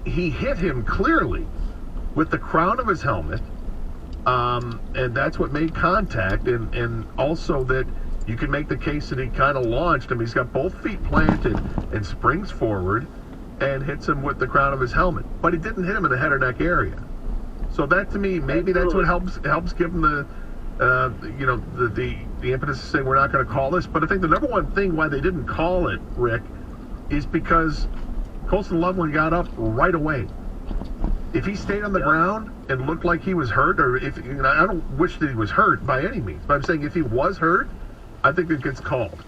He hit him clearly with the crown of his helmet, and that's what made contact, and also that you can make the case that he kind of launched him. He's got both feet planted and springs forward and hits him with the crown of his helmet, but he didn't hit him in the head or neck area. So that, to me, maybe that's what helps give him the impetus to say we're not going to call this. But I think the number one thing why they didn't call it, Rick, is because Colston Loveland got up right away. If he stayed on the ground and looked like he was hurt, or if I don't wish that he was hurt by any means, but I'm saying if he was hurt, I think it gets called.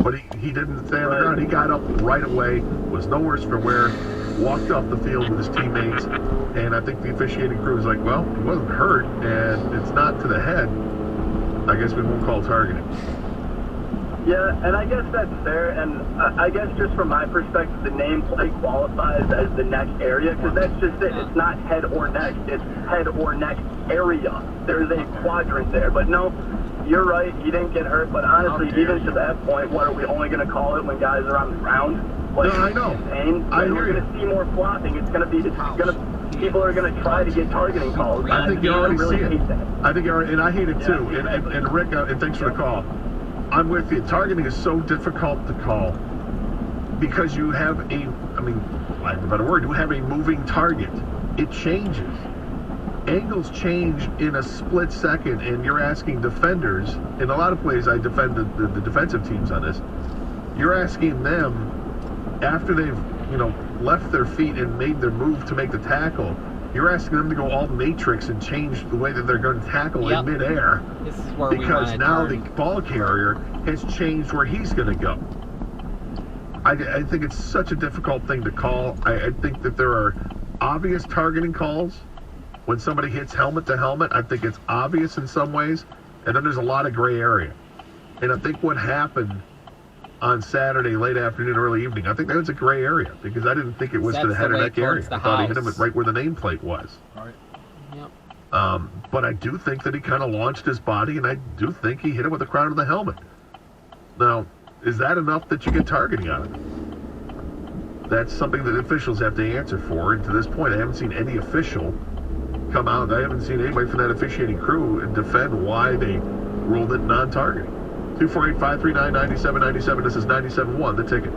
But he didn't stay on the ground. He got up right away, was no worse for wear, walked off the field with his teammates, and I think the officiating crew was like, well, he wasn't hurt, and it's not to the head. I guess we won't call targeting. Yeah, and I guess that's fair, and I guess just from my perspective, the nameplate qualifies as the neck area, because that's just it. It's not head or neck, it's head or neck area. There's a quadrant there, but no, you're right, he didn't get hurt, but honestly, even to that point, what are we only going to call it when guys are on the ground? Like, no, I know. We're going to see more flopping. People are going to try to get targeting calls. I think you already see it. I think you already, and I hate it too. And Rick, and thanks for the call. I'm with you. Targeting is so difficult to call because you have I have a better word, you have a moving target. It changes. Angles change in a split second, and you're asking defenders, in a lot of plays I defend the defensive teams on this, you're asking them, after they've, left their feet and made their move to make the tackle, you're asking them to go all matrix and change the way that they're going to tackle in midair. This is where because now the ball carrier has changed where he's going to go. I think it's such a difficult thing to call. I think that there are obvious targeting calls. When somebody hits helmet to helmet, I think it's obvious in some ways, and then there's a lot of gray area. And I think what happened on Saturday, late afternoon, early evening, I think that was a gray area because I didn't think it was to the head or neck area. I thought he hit him right where the nameplate was. All right. Yep. But I do think that he kind of launched his body, and I do think he hit him with the crown of the helmet. Now, is that enough that you get targeting on it? That's something that officials have to answer for, and to this point, I haven't seen any official come out. I haven't seen anybody from that officiating crew defend why they ruled it non-targeting. 248-539-9797. This is 97.1, The Ticket.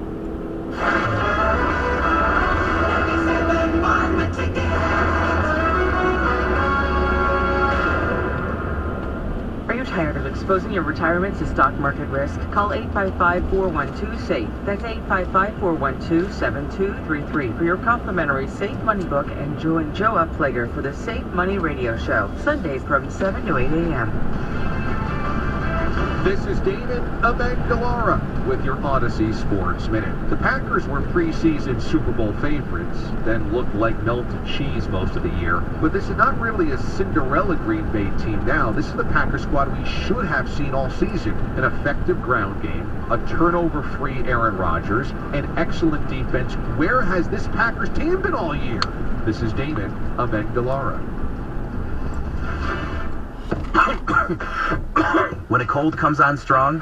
Are you tired of exposing your retirement to stock market risk? Call 855-412-SAFE. That's 855-412-7233 for your complimentary Safe Money book, and join Joe Upflager for the Safe Money Radio Show, Sundays from 7 to 8 a.m. This is David Amendolara with your Odyssey Sports Minute. The Packers were preseason Super Bowl favorites, then looked like melted cheese most of the year. But this is not really a Cinderella Green Bay team now. This is the Packers squad we should have seen all season. An effective ground game, a turnover-free Aaron Rodgers, and excellent defense. Where has this Packers team been all year? This is David Amendolara. When a cold comes on strong,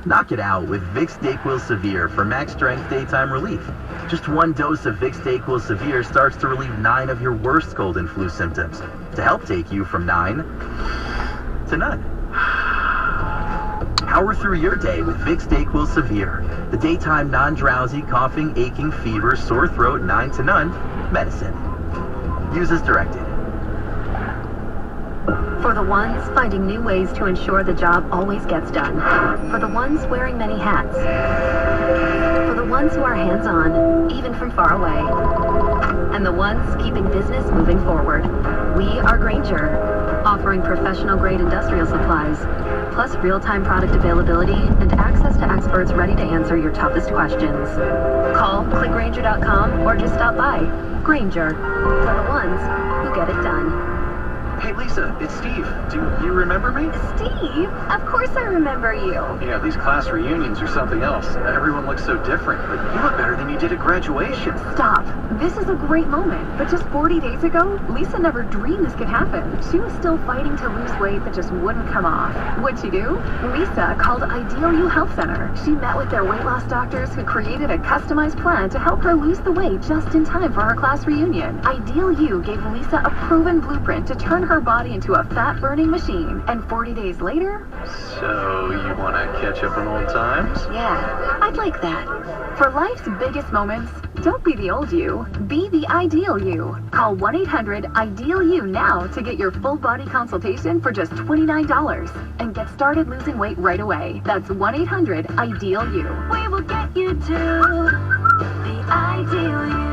knock it out with Vicks DayQuil Severe for max strength daytime relief. Just one dose of Vicks DayQuil Severe starts to relieve 9 of your worst cold and flu symptoms to help take you from 9 to none. Power through your day with Vicks DayQuil Severe, the daytime non-drowsy, coughing, aching, fever, sore throat, 9 to none medicine. Use as directed. For the ones finding new ways to ensure the job always gets done. For the ones wearing many hats. For the ones who are hands-on, even from far away. And the ones keeping business moving forward. We are Grainger, offering professional-grade industrial supplies, plus real-time product availability and access to experts ready to answer your toughest questions. Call, click Grainger.com, or just stop by. Grainger, for the ones who get it done. Hey, Lisa, it's Steve. Do you remember me? Steve, of course I remember you. Yeah, these class reunions are something else. Everyone looks so different, but you look better than you did at graduation. Stop. This is a great moment. But just 40 days ago, Lisa never dreamed this could happen. She was still fighting to lose weight that just wouldn't come off. What'd she do? Lisa called Ideal You Health Center. She met with their weight loss doctors who created a customized plan to help her lose the weight just in time for her class reunion. Ideal You gave Lisa a proven blueprint to turn her body into a fat-burning machine. And 40 days later... So, you want to catch up on old times? Yeah, I'd like that. For life's biggest moments, don't be the old you. Be the ideal you. Call 1-800-IDEAL-YOU now to get your full body consultation for just $29 and get started losing weight right away. That's 1-800-IDEAL-YOU. We will get you to the ideal you.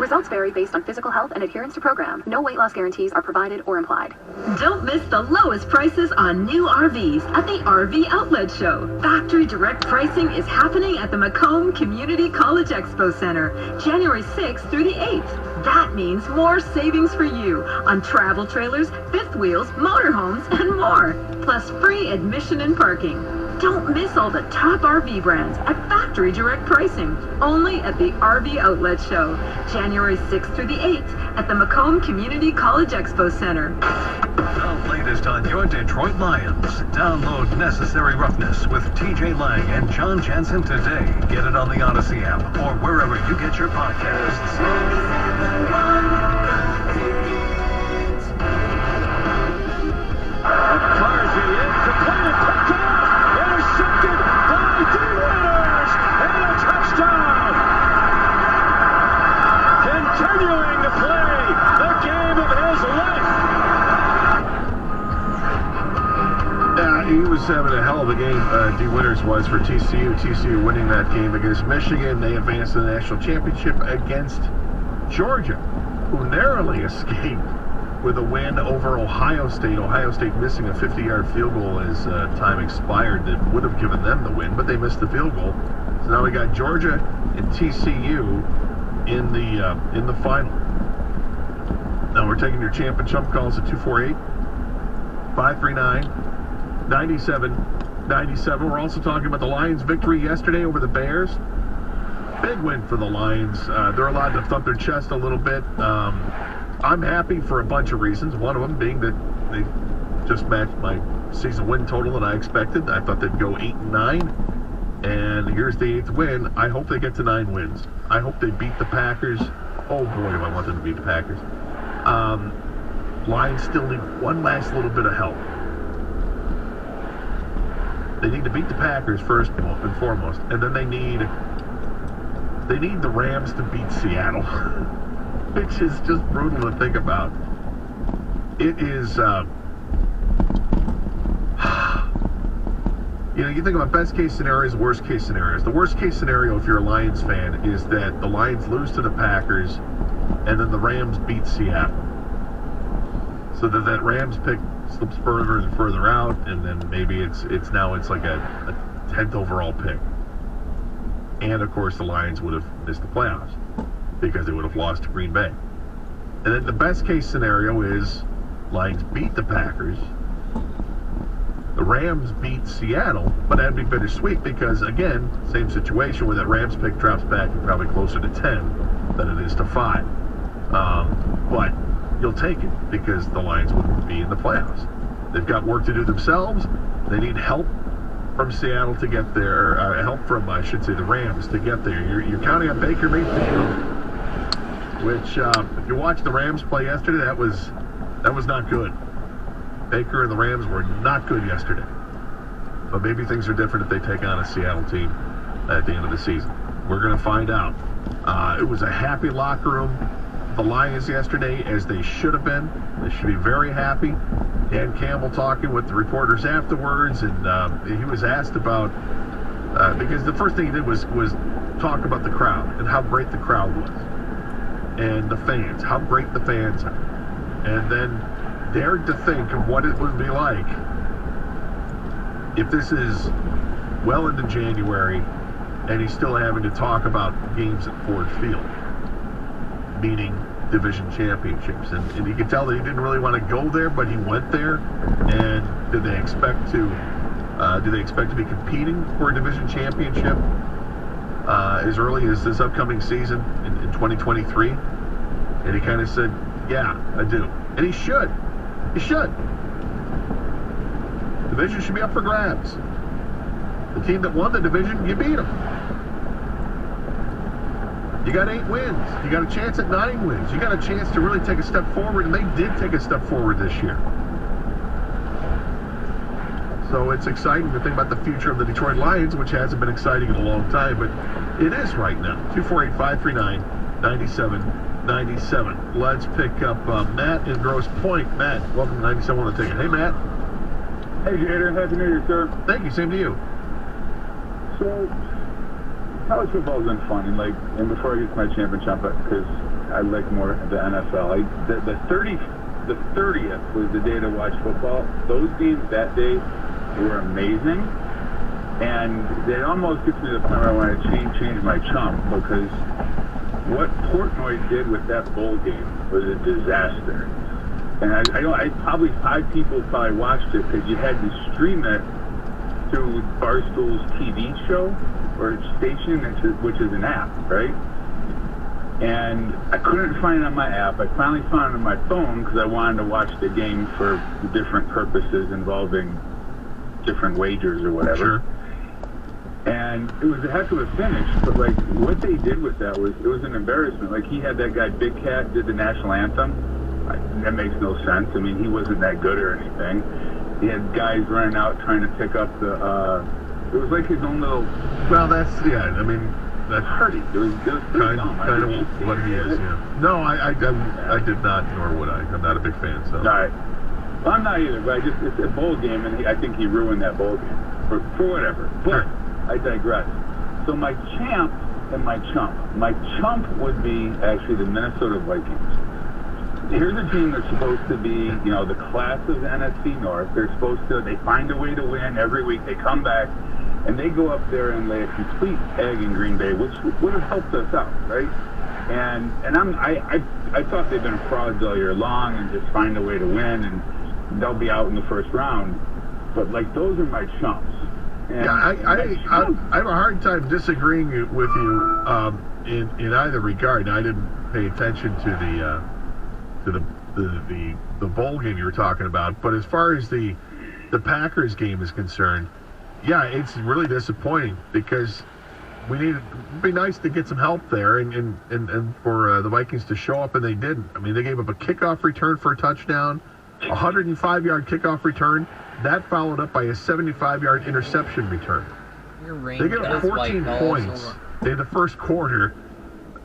Results vary based on physical health and adherence to program. No weight loss guarantees are provided or implied. Don't miss the lowest prices on new RVs at the RV Outlet Show. Factory direct pricing is happening at the Macomb Community College Expo Center, January 6th through the 8th. That means more savings for you on travel trailers, fifth wheels, motorhomes, and more. Plus free admission and parking. Don't miss all the top RV brands at factory direct pricing, only at the RV Outlet Show, January 6th through the 8th at the Macomb Community College Expo Center. The latest on your Detroit Lions. Download Necessary Roughness with TJ Lang and John Jansen today. Get it on the Odyssey app or wherever you get your podcasts. McCarthy in to play it, picked it off, intercepted by D-Winners, and a touchdown! Continuing to play the game of his life! He was having a hell of a game, D-Winners was, for TCU. TCU winning that game against Michigan. They advanced to the national championship against Georgia, who narrowly escaped with a win over Ohio State. Ohio State missing a 50-yard field goal as time expired that would have given them the win, but they missed the field goal. So now we got Georgia and TCU in the final. Now we're taking your champ and chump calls at 248-539-9797. We're also talking about the Lions' victory yesterday over the Bears. Big win for the Lions. They're allowed to thump their chest a little bit. I'm happy for a bunch of reasons. One of them being that they just matched my season win total that I expected. I thought they'd go 8-9, and here's the 8th win. I hope they get to 9 wins. I hope they beat the Packers. Oh boy, do I want them to beat the Packers. Lions still need one last little bit of help. They need to beat the Packers first and foremost, and then they need the Rams to beat Seattle. Which is just brutal to think about. It is, you think about best case scenarios, worst case scenarios. The worst case scenario, if you're a Lions fan, is that the Lions lose to the Packers, and then the Rams beat Seattle. So that Rams pick slips further and further out, and then maybe it's like a 10th overall pick. And of course, the Lions would have missed the playoffs because they would have lost to Green Bay. And then the best case scenario is Lions beat the Packers, the Rams beat Seattle, but that'd be bittersweet because, again, same situation where that Rams pick drops back to probably closer to 10 than it is to 5. But you'll take it because the Lions would be in the playoffs. They've got work to do themselves. They need help from Seattle to get there, help from, I should say, the Rams to get there. You're counting on Baker Mayfield, which, if you watched the Rams play yesterday, that was not good. Baker and the Rams were not good yesterday. But maybe things are different if they take on a Seattle team at the end of the season. We're going to find out. It was a happy locker room. The Lions yesterday, as they should have been. They should be very happy. Dan Campbell talking with the reporters afterwards, and he was asked about, because the first thing he did was talk about the crowd and how great the crowd was. And the fans, how great the fans are. And then dared to think of what it would be like if this is well into January and he's still having to talk about games at Ford Field. Meaning division championships. And you could tell that he didn't really want to go there, but he went there. And do they expect to be competing for a division championship as early as this upcoming season in 2023? And he kind of said, yeah, I do. And he should. He should. Division should be up for grabs. The team that won the division, you beat them. You got 8 wins. You got a chance at 9 wins. You got a chance to really take a step forward, and they did take a step forward this year. So it's exciting to think about the future of the Detroit Lions, which hasn't been exciting in a long time, but it is right now. 248-539-9797. Let's pick up Matt in Grosse Pointe. Matt, welcome to 97 on the Ticket. Hey, Matt. Hey, Jader. Happy New Year, sir. Thank you. Same to you. So, college football's been fun, and before I get to my championship, because I like more the NFL. The 30th was the day to watch football. Those games that day were amazing, and it almost gets me to the point where I want to change my chump, because what Portnoy did with that bowl game was a disaster. And I probably 5 people probably watched it because you had to stream it through Barstool's TV show or station, which is an app, right? And I couldn't find it on my app. I finally found it on my phone because I wanted to watch the game for different purposes involving different wagers or whatever. Sure. And it was a heck of a finish, but what they did with that was, it was an embarrassment. He had that guy Big Cat did the national anthem. That makes no sense. I mean, he wasn't that good or anything. He had guys running out trying to pick up the, it was like his own little... Well, that's Hardy. It was kind of what he is, yeah. No, I did not, nor would I. I'm not a big fan, so. All right. Well, I'm not either, but it's a bowl game, and I think he ruined that bowl game for whatever. But I digress. So my champ and my chump. My chump would be actually the Minnesota Vikings. Here's a team that's supposed to be, the class of the NFC North. They find a way to win every week. They come back, and they go up there and lay a complete egg in Green Bay, which would have helped us out, right? And I thought they'd been frauds all year long and just find a way to win, and they'll be out in the first round. But those are my chumps. And I have a hard time disagreeing with you in either regard. I didn't pay attention to the bowl game you were talking about, but as far as the Packers game is concerned, yeah, it's really disappointing because it'd be nice to get some help there and for the Vikings to show up, and they didn't. I mean, they gave up a kickoff return for a touchdown, a 105-yard kickoff return, that followed up by a 75-yard interception return. They gave up 14 points in the first quarter,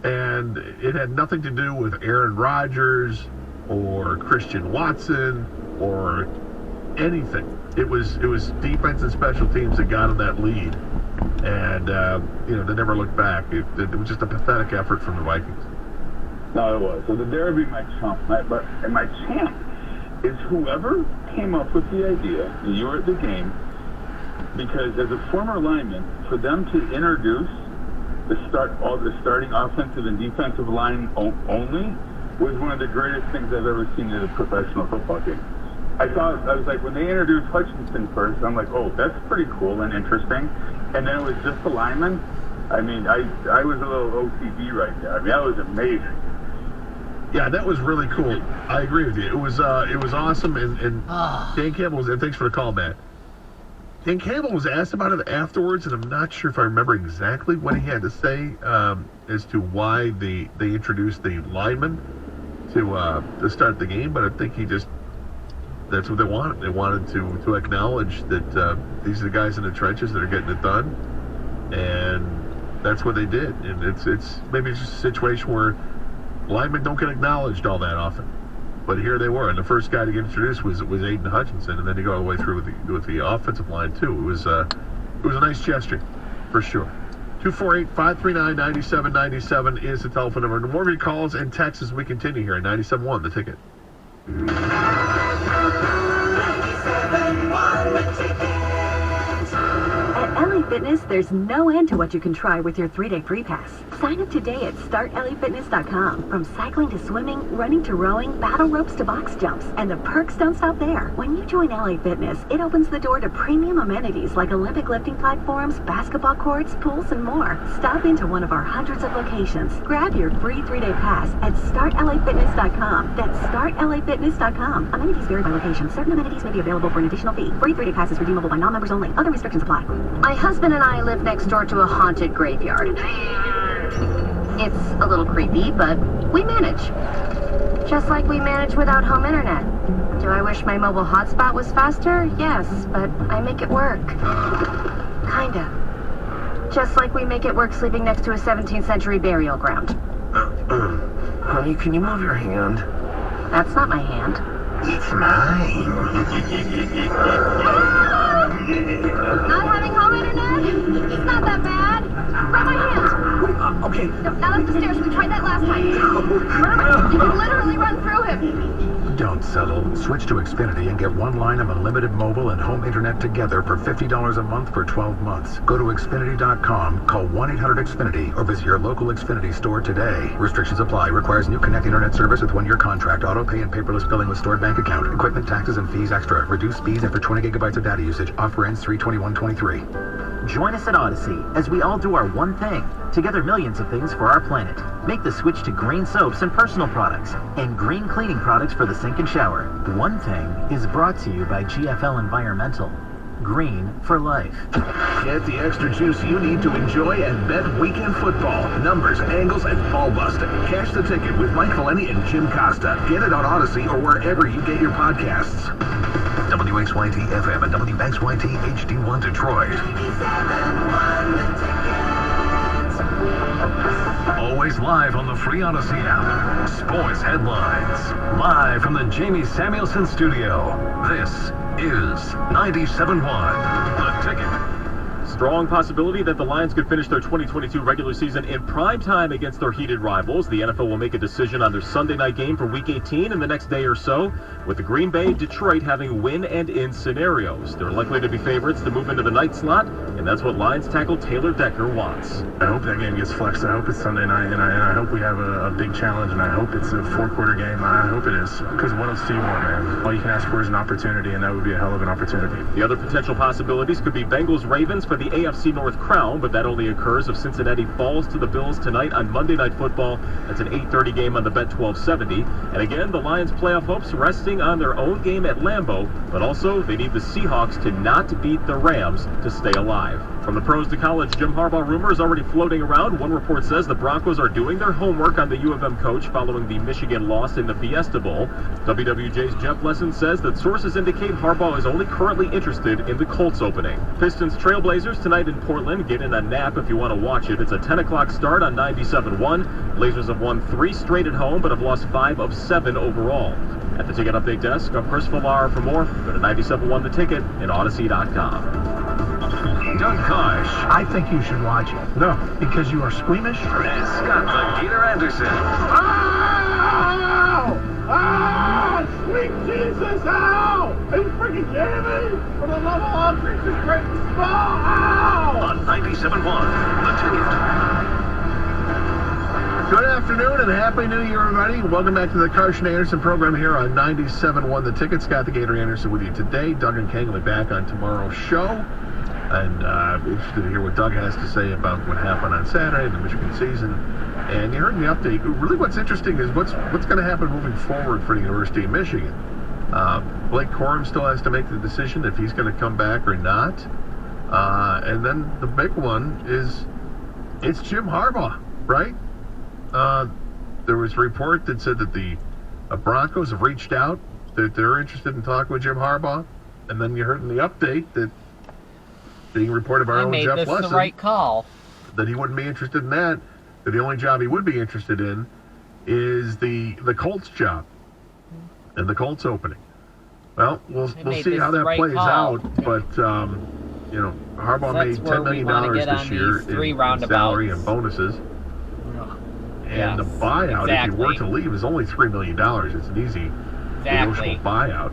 and it had nothing to do with Aaron Rodgers or Christian Watson or anything. It was defense and special teams that got them that lead, and they never looked back. It was just a pathetic effort from the Vikings. No, it was. So there would be my chump, and my champ is whoever came up with the idea. You were at the game, because as a former lineman, for them to introduce the starting offensive and defensive line only was one of the greatest things I've ever seen in a professional football game. I was like, when they introduced Hutchinson first, I'm like, oh, that's pretty cool and interesting. And then it was just the lineman. I mean, I was a little OCD right there. I mean, that was amazing. Yeah, that was really cool. I agree with you. It was awesome, and Dan Campbell was, and thanks for the call, Matt. Dan Campbell was asked about it afterwards, and I'm not sure if I remember exactly what he had to say as to why they introduced the lineman to start the game, but I think that's what they wanted. They wanted to acknowledge that these are the guys in the trenches that are getting it done, and that's what they did. And it's maybe it's just a situation where linemen don't get acknowledged all that often, but here they were, and the first guy to get introduced was Aiden Hutchinson, and then you go all the way through with the offensive line too. It was a nice gesture, for sure. 248-539-9797 is the telephone number. The more of your calls and texts as we continue here at 97.1 The Ticket. 97.1 The Ticket. At LA Fitness, there's no end to what you can try with your 3-day free pass. Sign up today at startlafitness.com. From cycling to swimming, running to rowing, battle ropes to box jumps, and the perks don't stop there. When you join LA Fitness, it opens the door to premium amenities like Olympic lifting platforms, basketball courts, pools, and more. Stop into one of our hundreds of locations. Grab your free 3-day pass at startlafitness.com. That's startlafitness.com. Amenities vary by location. Certain amenities may be available for an additional fee. Free 3-day pass is redeemable by non-members only. Other restrictions apply. My husband and I live next door to a haunted graveyard. It's a little creepy, but we manage. Just like we manage without home internet. Do I wish my mobile hotspot was faster? Yes, but I make it work. Kinda. Just like we make it work sleeping next to a 17th century burial ground. Honey, can you move your hand? That's not my hand. It's mine. Not having home internet? It's not that bad. Grab my hand. Okay. No, not up the stairs. We tried that last time. Remember, you can literally run through him. Don't settle. Switch to Xfinity and get one line of unlimited mobile and home internet together for $50 a month for 12 months. Go to Xfinity.com, call 1-800-XFINITY, or visit your local Xfinity store today. Restrictions apply. Requires new Connect internet service with 1-year contract. Auto pay and paperless billing with stored bank account. Equipment, taxes, and fees extra. Reduced speeds after 20 gigabytes of data usage. Offer ends 3/21/23. Join us at Odyssey as we all do our one thing. Together, millions of things for our planet. Make the switch to green soaps and personal products and green cleaning products for the sink and shower. One Thing is brought to you by GFL Environmental. Green for life. Get the extra juice you need to enjoy and bet weekend football. Numbers, angles, and ball busting. Cash the ticket with Mike Valeni and Jim Costa. Get it on Odyssey or wherever you get your podcasts. WXYT FM and WXYT HD1 Detroit. Always live on the free Odyssey app. Sports headlines. Live from the Jamie Samuelson studio. This is 97.1 The Ticket. Strong possibility that the Lions could finish their 2022 regular season in prime time against their heated rivals. The NFL will make a decision on their Sunday night game for Week 18 in the next day or so, with the Green Bay and Detroit having win and in scenarios. They're likely to be favorites to move into the night slot, and that's what Lions tackle Taylor Decker wants. I hope that game gets flexed. I hope it's Sunday night, and I hope we have a big challenge, and I hope it's a 4-quarter game. I hope it is, because what else do you want, man? All you can ask for is an opportunity, and that would be a hell of an opportunity. The other potential possibilities could be Bengals-Ravens for the AFC North crown, but that only occurs if Cincinnati falls to the Bills tonight on Monday Night Football. That's an 8:30 game on the Bet 1270. And again, the Lions' playoff hopes resting on their own game at Lambeau, but also they need the Seahawks to not beat the Rams to stay alive. From the pros to college, Jim Harbaugh rumors already floating around. One report says the Broncos are doing their homework on the U of M coach following the Michigan loss in the Fiesta Bowl. WWJ's Jeff Lesson says that sources indicate Harbaugh is only currently interested in the Colts opening. Pistons Trailblazers tonight in Portland. Get in a nap if you want to watch it. It's a 10 o'clock start on 97.1. Blazers have won 3 straight at home, but have lost 5 of 7 overall. At the Ticket Update Desk, I'm Chris Villar. For more, go to 97.1 The Ticket and Odyssey.com. Doug Kosh. I think you should watch it. No. Because you are squeamish? And Scott the Gator Anderson. Ow! Ah! Sweet Jesus! Ow! Are you freaking kidding me? For the love of all creatures great and small! Ow! On 97.1 The Ticket. Good afternoon and Happy New Year, everybody. Welcome back to the Carson Anderson program here on 97.1 The Ticket. Scott the Gator Anderson with you today. Doug and Kang will be back on tomorrow's show. And I'm interested to hear what Doug has to say about what happened on Saturday, the Michigan season. And you heard in the update, really what's interesting is what's going to happen moving forward for the University of Michigan. Blake Corum still has to make the decision if he's going to come back or not. And then the big one is it's Jim Harbaugh, right? There was a report that said that the Broncos have reached out, that they're interested in talking with Jim Harbaugh. And then you heard in the update that being reported by our own Jeff Lesson, the right call. that he wouldn't be interested in that the only job he would be interested in is the Colts job and the Colts opening. Well, we'll see how that plays out, but Harbaugh made $10 million this year in salary and bonuses. And the buyout, if he were to leave, is only $3 million. It's an easy negotiable buyout.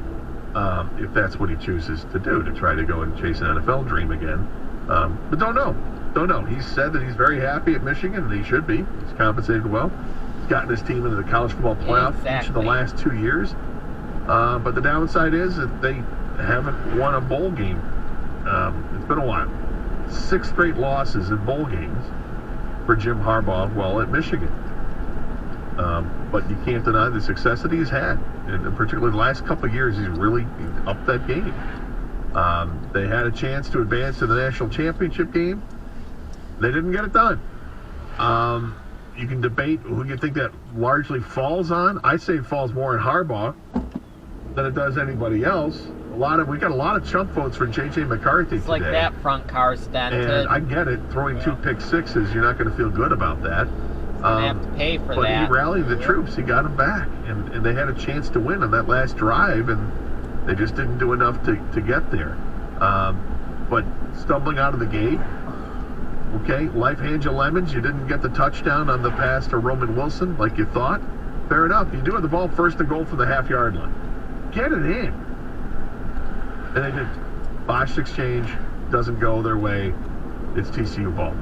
If that's what he chooses to do, to try to go and chase an NFL dream again. But don't know. He said that he's very happy at Michigan, and he should be. He's compensated well. He's gotten his team into the college football playoff each of the last 2 years. But the downside is that they haven't won a bowl game. It's been a while. 6 straight losses in bowl games for Jim Harbaugh while at Michigan. But you can't deny the success that he's had. And particularly the last couple of years, he's really upped that game. They had a chance to advance to the national championship game. They didn't get it done. You can debate who you think that largely falls on. I say it falls more on Harbaugh than it does anybody else. We got a lot of chump votes for J.J. McCarthy It's today. like that front car stunted. And I get it. Throwing 2 pick sixes, you're not going to feel good about that. Gonna have to pay for but that. He rallied the troops. He got them back. And they had a chance to win on that last drive, and they just didn't do enough to get there. But stumbling out of the gate, okay, life hands you lemons. You didn't get the touchdown on the pass to Roman Wilson like you thought. Fair enough. You do have the ball first and goal from the half-yard line. Get it in. And they did. Botched exchange, doesn't go their way. It's TCU ball.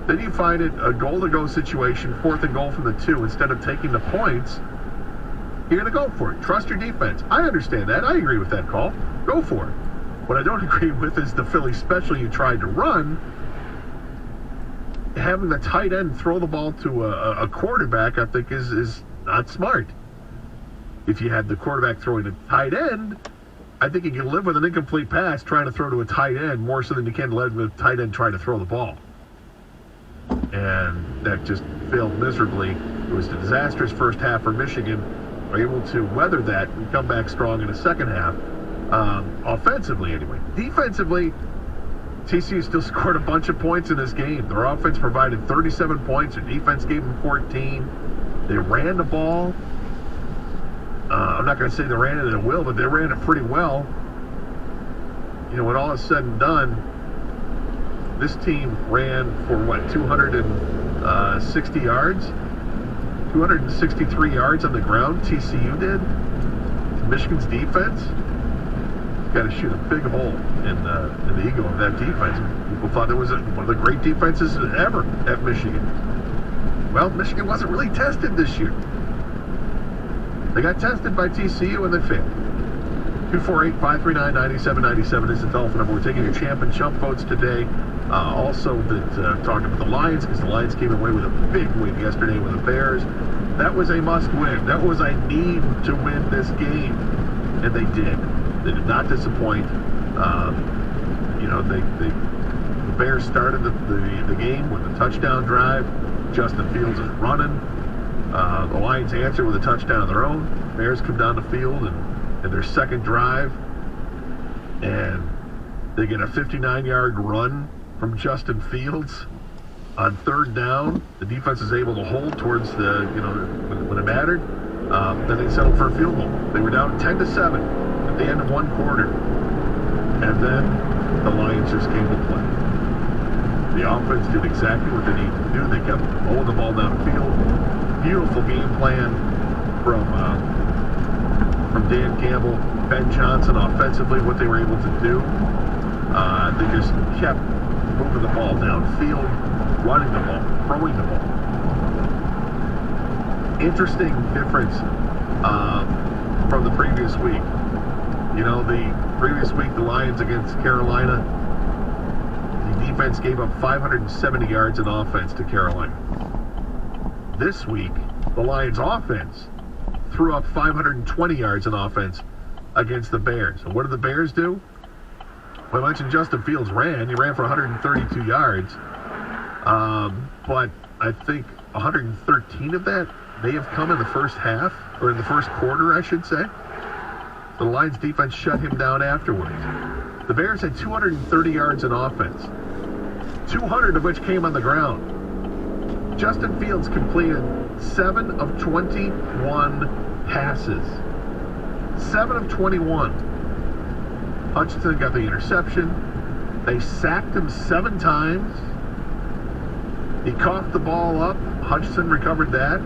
Then you find it a goal-to-go situation, 4th and goal from the 2. Instead of taking the points, you're going to go for it. Trust your defense. I understand that. I agree with that call. Go for it. What I don't agree with is the Philly special you tried to run. Having the tight end throw the ball to a quarterback, I think, is not smart. If you had the quarterback throwing a tight end, I think you can live with an incomplete pass trying to throw to a tight end more so than you can let the tight end try to throw the ball. And that just failed miserably. It was a disastrous first half for Michigan. Were able to weather that and come back strong in the second half. Offensively, anyway. Defensively, TCU still scored a bunch of points in this game. Their offense provided 37 points. Their defense gave them 14. They ran the ball. I'm not going to say they ran it at will, but they ran it pretty well. You know, when all is said and done, this team ran for, 260 yards? 263 yards on the ground, TCU did. Michigan's defense got to shoot a big hole in the ego of that defense. People thought it was one of the great defenses ever at Michigan. Well, Michigan wasn't really tested this year. They got tested by TCU and they failed. 248-539-9797 is the telephone number. We're taking your champ and chump votes today. Also, talking about the Lions, because the Lions came away with a big win yesterday with the Bears. That was a must-win. That was a need to win this game, and they did. They did not disappoint. The Bears started the game with a touchdown drive. Justin Fields is running. The Lions answer with a touchdown of their own. Bears come down the field and their second drive, and they get a 59-yard run from Justin Fields on 3rd down. The defense is able to hold towards when it mattered. Then they settled for a field goal. They were down 10-7 at the end of one quarter, and then the Lions just came to play. The offense did exactly what they needed to do. They kept rolling the ball down the field. Beautiful game plan from Dan Campbell, Ben Johnson offensively, what they were able to do. They just kept moving the ball downfield, running the ball, throwing the ball. Interesting difference from the previous week. The previous week, the Lions against Carolina, the defense gave up 570 yards in offense to Carolina. This week, the Lions offense threw up 520 yards in offense against the Bears. And what did the Bears do? Well, I mentioned Justin Fields ran. He ran for 132 yards. But I think 113 of that may have come in the first half, or in the first quarter, I should say. The Lions defense shut him down afterwards. The Bears had 230 yards in offense, 200 of which came on the ground. Justin Fields completed 7 of 21 passes. 7 of 21. Hutchinson got the interception. They sacked him 7 times. He coughed the ball up. Hutchinson recovered that.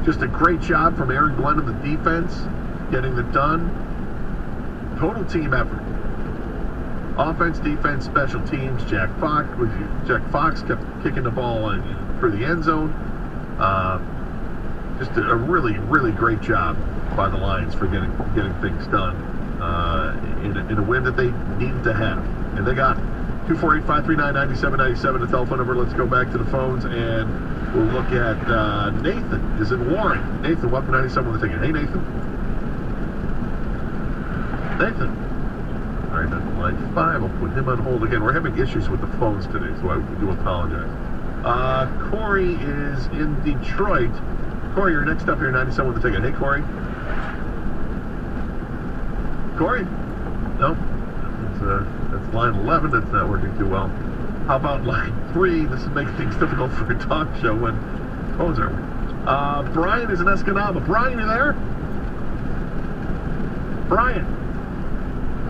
Just a great job from Aaron Glenn and the defense, getting it done. Total team effort. Offense, defense, special teams. Jack Fox kept kicking the ball for the end zone. Just a really, really great job by the Lions for getting things done in a win that they needed to have, and they got it. 248-539-9797, the telephone number. Let's go back to the phones, and we'll look at Nathan is in Warren. Nathan, welcome to 97 with the ticket. Hey, Nathan. Nathan. All right, then line 5. I'll put him on hold again. We're having issues with the phones today, so I do apologize. Corey is in Detroit. Corey, you're next up here, 97 with the ticket. Hey, Corey. Corey? Nope. That's line 11. That's not working too well. How about line 3? This is making things difficult for a talk show when phones are working. Brian is in Escanaba. Brian, you there? Brian.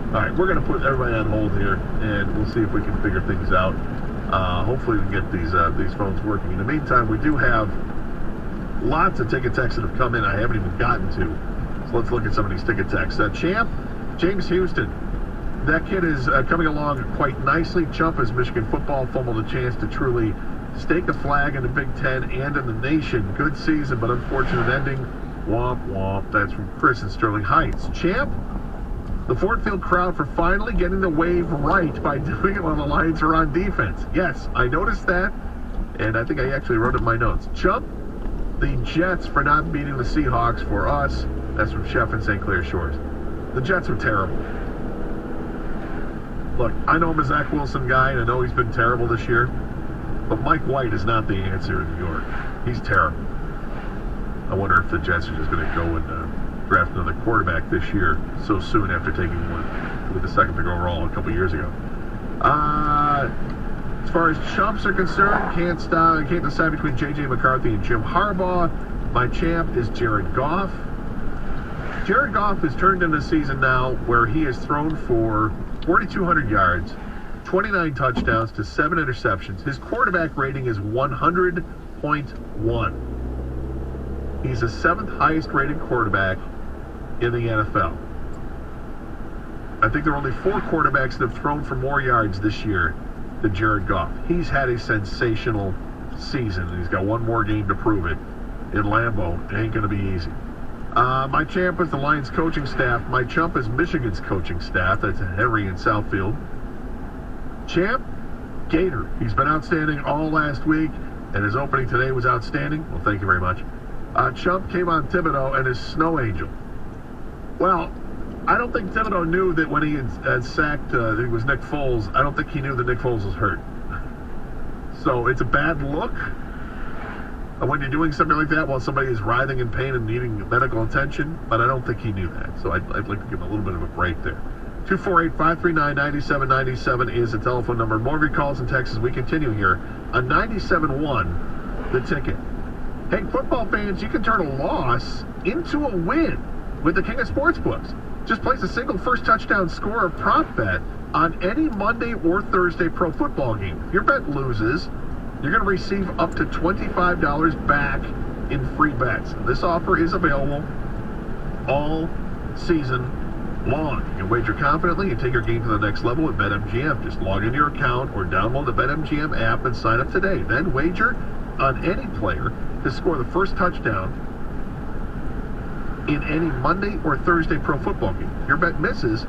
All right, we're going to put everybody on hold here, and we'll see if we can figure things out. Hopefully we can get these phones working. In the meantime, we do have lots of ticket texts that have come in I haven't even gotten to. So let's look at some of these ticket texts. Champ, James Houston. That kid is coming along quite nicely. Chump, as Michigan football fumbled a chance to truly stake a flag in the Big Ten and in the nation. Good season, but unfortunate ending. Womp womp. That's from Chris in Sterling Heights. Champ, the Ford Field crowd for finally getting the wave right by doing it while the Lions are on defense. Yes, I noticed that, and I think I actually wrote it in my notes. Chump, the Jets for not beating the Seahawks for us. That's from Chef in St. Clair Shores. The Jets are terrible. Look, I know I'm a Zach Wilson guy, and I know he's been terrible this year, but Mike White is not the answer in New York. He's terrible. I wonder if the Jets are just going to go and draft another quarterback this year so soon after taking one with the second pick overall a couple years ago. As far as chumps are concerned, can't decide between J.J. McCarthy and Jim Harbaugh. My champ is Jared Goff. Jared Goff has turned in a season now where he has thrown for 4,200 yards, 29 touchdowns to 7 interceptions. His quarterback rating is 100.1. He's the 7th highest rated quarterback in the NFL. I think there are only 4 quarterbacks that have thrown for more yards this year than Jared Goff. He's had a sensational season, and he's got one more game to prove it in Lambeau. It ain't going to be easy. My champ is the Lions coaching staff. My chump is Michigan's coaching staff. That's Henry in Southfield. Champ, Gator. He's been outstanding all last week, and his opening today was outstanding. Well, thank you very much. Chump came on Thibodeau and his snow angel. Well, I don't think Thibodeau knew that when he had sacked, it was Nick Foles, I don't think he knew that Nick Foles was hurt. So it's a bad look when you're doing something like that while somebody is writhing in pain and needing medical attention, but I don't think he knew that. So I'd like to give him a little bit of a break there. 248-539-9797 is the telephone number. More of your calls and texts as we continue here on 97.1, The Ticket. Hey, football fans, you can turn a loss into a win with the King of Sportsbooks. Just place a single first touchdown scorer prop bet on any Monday or Thursday pro football game. If your bet loses, you're going to receive up to $25 back in free bets. This offer is available all season long. You can wager confidently and take your game to the next level with BetMGM. Just log into your account or download the BetMGM app and sign up today. Then wager on any player to score the first touchdown in any Monday or Thursday pro football game. If your bet misses,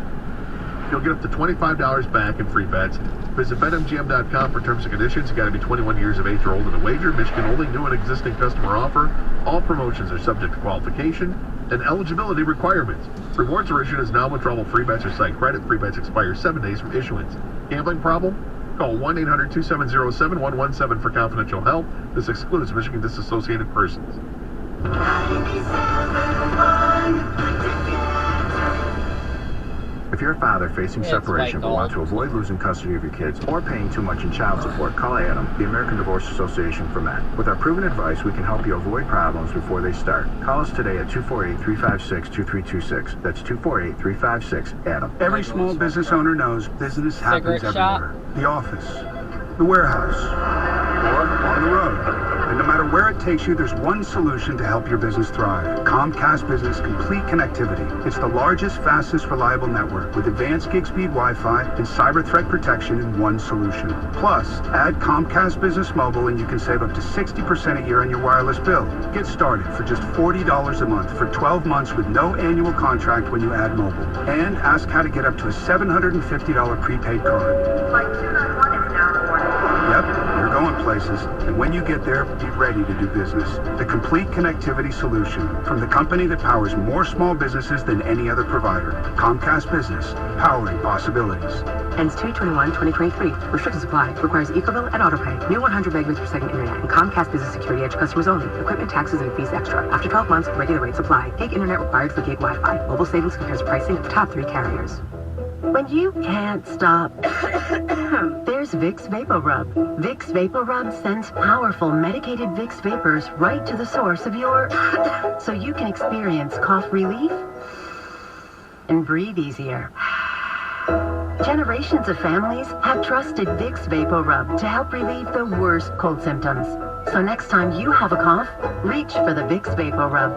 you'll get up to $25 back in free bets. Visit BetMGM.com for terms and conditions. You got to be 21 years of age or older to wager. Michigan only, new and existing customer offer. All promotions are subject to qualification and eligibility requirements. Rewards are issued as non-withdrawable free bets or site credit. Free bets expire 7 days from issuance. Gambling problem? Call 1-800-270-7117 for confidential help. This excludes Michigan disassociated persons. If you're a father facing separation but want to avoid losing custody of your kids or paying too much in child support, call Adam, the American Divorce Association for Men. With our proven advice, we can help you avoid problems before they start. Call us today at 248-356-2326. That's 248-356-ADAM. Every small business owner knows business happens everywhere. The office, the warehouse, or on the road. And no matter where Everywhere it takes you, there's one solution to help your business thrive. Comcast Business Complete Connectivity. It's the largest, fastest, reliable network with advanced gig speed Wi-Fi and cyber threat protection in one solution. Plus, add Comcast Business Mobile and you can save up to 60% a year on your wireless bill. Get started for just $40 a month for 12 months with no annual contract when you add mobile. And ask how to get up to a $750 prepaid card. Flight 291 is now boarded. Yep, you're going places. And when you get there, be ready to do business. The complete connectivity solution from the company that powers more small businesses than any other provider. Comcast Business, powering possibilities. Ends 2/21/2023. Restrictions apply. Requires EcoBill and AutoPay. New 100 megabits per second internet and Comcast Business Security Edge customers only. Equipment, taxes, and fees extra. After 12 months, regular rates apply. Gig internet required for gig Wi-Fi. Mobile savings compares pricing of the top 3 carriers. When you can't stop, there's Vicks VapoRub. Vicks VapoRub sends powerful medicated Vicks vapors right to the source of your... so you can experience cough relief and breathe easier. Generations of families have trusted Vicks VapoRub to help relieve the worst cold symptoms. So next time you have a cough, reach for the Vicks VapoRub.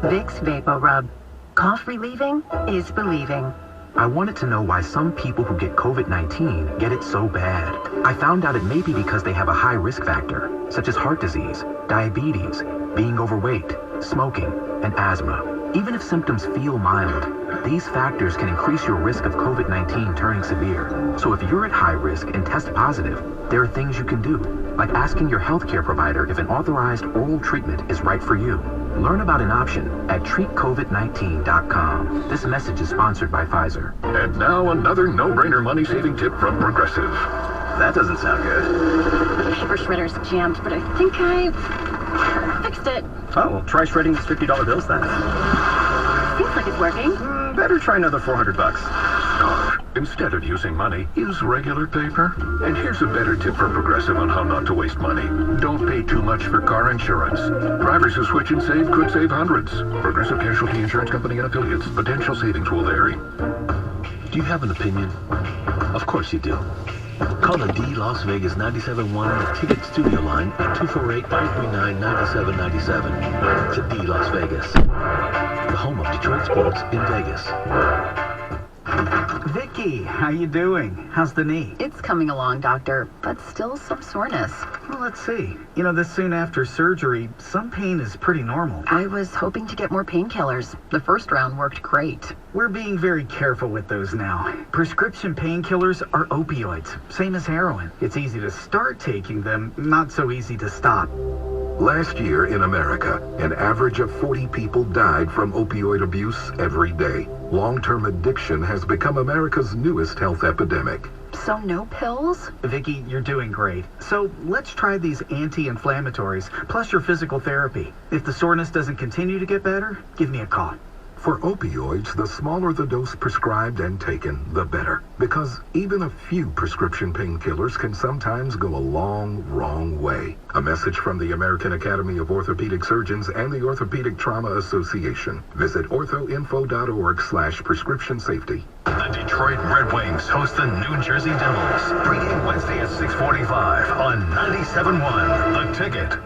Vicks VapoRub. Cough relieving is believing. I wanted to know why some people who get COVID-19 get it so bad. I found out it may be because they have a high risk factor, such as heart disease, diabetes, being overweight, smoking, and asthma. Even if symptoms feel mild, these factors can increase your risk of COVID-19 turning severe. So if you're at high risk and test positive, there are things you can do, like asking your healthcare provider if an authorized oral treatment is right for you. Learn about an option at treatcovid19.com. This message is sponsored by Pfizer. And now another no-brainer money-saving tip from Progressive. That doesn't sound good. The paper shredder's jammed, but I think I fixed it. Oh, well, try shredding these $50 bills then. Seems like it's working. Better try another $400. Instead of using money, use regular paper. And here's a better tip from Progressive on how not to waste money. Don't pay too much for car insurance. Drivers who switch and save could save hundreds. Progressive Casualty Insurance Company and Affiliates. Potential savings will vary. Do you have an opinion? Of course you do. Call the D Las Vegas 97.1 Ticket Studio line at 248-539-9797. To D Las Vegas, the home of Detroit sports in Vegas. Vicky, how you doing? How's the knee? It's coming along, doctor, but still some soreness. Well, let's see. You know, this soon after surgery, some pain is pretty normal. I was hoping to get more painkillers. The first round worked great. We're being very careful with those now. Prescription painkillers are opioids, same as heroin. It's easy to start taking them, not so easy to stop. Last year in America, an average of 40 people died from opioid abuse every day. Long-term addiction has become America's newest health epidemic. So no pills? Vicky, you're doing great. So let's try these anti-inflammatories, plus your physical therapy. If the soreness doesn't continue to get better, give me a call. For opioids, the smaller the dose prescribed and taken, the better. Because even a few prescription painkillers can sometimes go a long, wrong way. A message from the American Academy of Orthopedic Surgeons and the Orthopedic Trauma Association. Visit orthoinfo.org/prescription safety. The Detroit Red Wings host the New Jersey Devils. Pregame Wednesday at 6:45 on 97.1 The Ticket.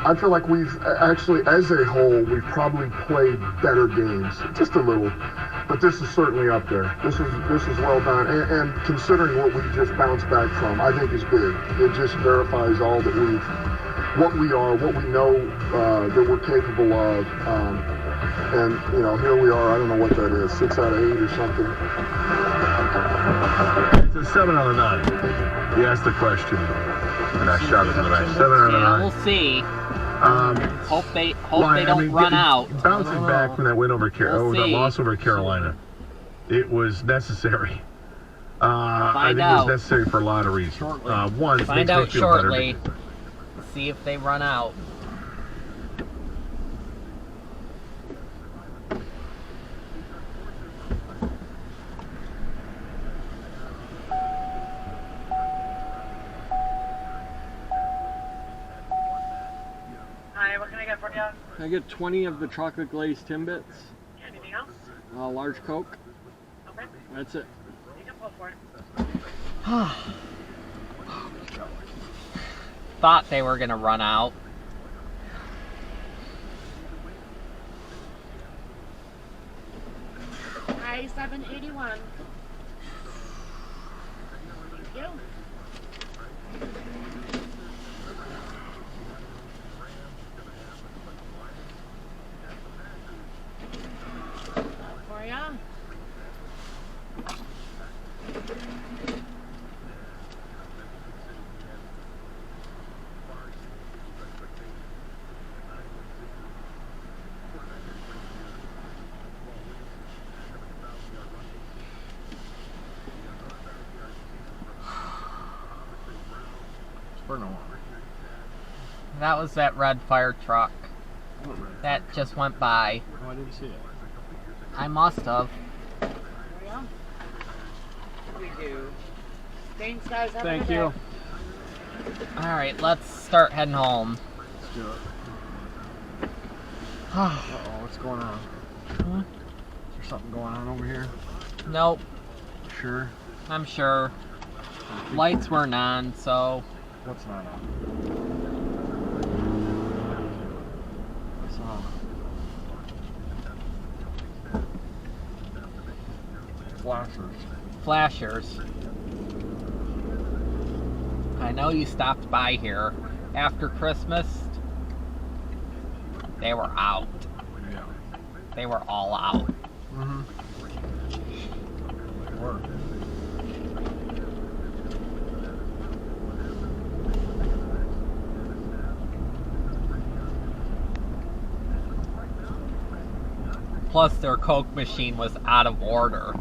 I feel like we've actually, as a whole, we've probably played better games, just a little. But this is certainly up there. This is well done, and considering what we just bounced back from, I think is big. It just verifies all that what we are, what we know that we're capable of, and you know, here we are. I don't know what that is, 6 out of 8 or something. It's a 7 out of 9. You asked the question, and I shot it tonight. 7 out of 9. We'll see. Hope they don't run out. Bouncing back from that win over that loss over Carolina, it was necessary. I think it was necessary for a lot of reasons. One, find out shortly. See if they run out. Can I get 20 of the chocolate glazed Timbits? Anything else? Large Coke. Okay. That's it. You can pull for it. thought they were gonna run out. I-781. Thank you. For ya. That was that red fire truck. That just went by. Oh, I didn't see it. I must have. There we go. Thanks, guys. Have a Thank good you. day. Alright, let's start heading home. Let's do it. Uh-oh, what's going on? Hmm? Is there something going on over here? Nope. Sure. I'm sure. Lights weren't on, so... What's not on? What's on? Flashers. Flashers. I know you stopped by here after Christmas. They were out. Yeah. They were all out. Mm-hmm. They were. Plus their Coke machine was out of order.